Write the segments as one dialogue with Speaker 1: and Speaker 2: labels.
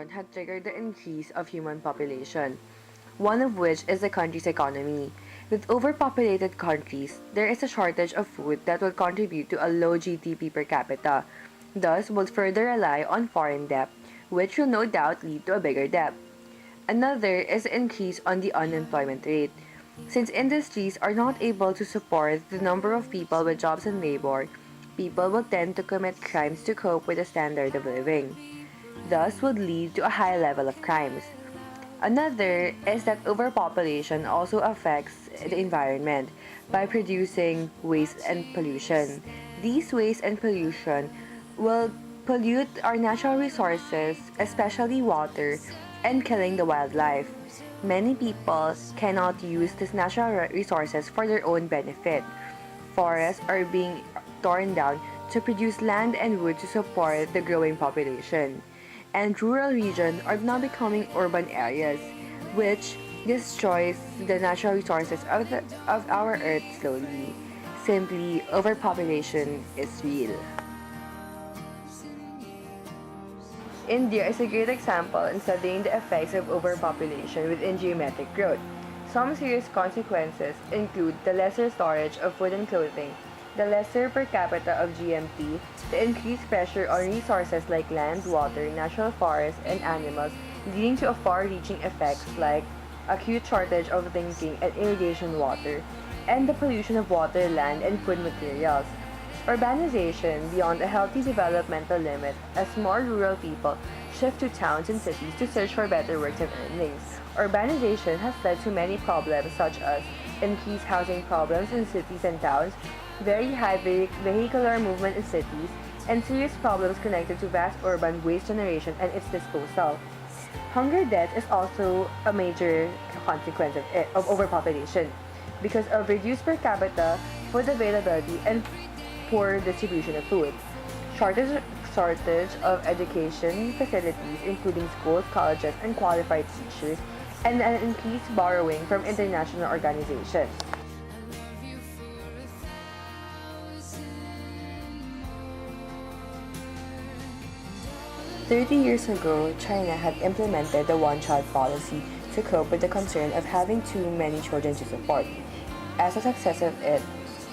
Speaker 1: population had triggered the increase of human population, one of which is the country's economy. With overpopulated countries, there is a shortage of food that will contribute to a low GDP per capita, thus will further rely on foreign debt, which will no doubt lead to a bigger debt. Another is the increase on the unemployment rate. Since industries are not able to support the number of people with jobs and labor, people will tend to commit crimes to cope with the standard of living. Thus would lead to a high level of crimes. Another is that overpopulation also affects the environment by producing waste and pollution. These waste and pollution will pollute our natural resources, especially water, and killing the wildlife. Many people cannot use these natural resources for their own benefit. Forests are being torn down to produce land and wood to support the growing population. And rural regions are now becoming urban areas, which destroys the natural resources of our earth slowly. Simply, overpopulation is real. India is a great example in studying the effects of overpopulation within geometric growth. Some serious consequences include the lesser storage of food and clothing, the lesser per capita of GMT, the increased pressure on resources like land, water, natural forests, and animals, leading to a far-reaching effects like acute shortage of drinking and irrigation water, and the pollution of water, land, and food materials. Urbanization beyond a healthy developmental limit as more rural people shift to towns and cities to search for better works and earnings. Urbanization has led to many problems such as increased housing problems in cities and towns, very high vehicular movement in cities, and serious problems connected to vast urban waste generation and its disposal. Hunger death is also a major consequence of overpopulation because of reduced per capita food availability and poor distribution of food. Shortage of education facilities, including schools, colleges, and qualified teachers, and an increased borrowing from international organizations. 30 years ago, China had implemented the one-child policy to cope with the concern of having too many children to support. As a success of it,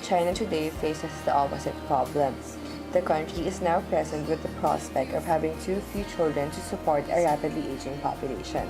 Speaker 1: China today faces the opposite problem. The country is now present with the prospect of having too few children to support a rapidly aging population.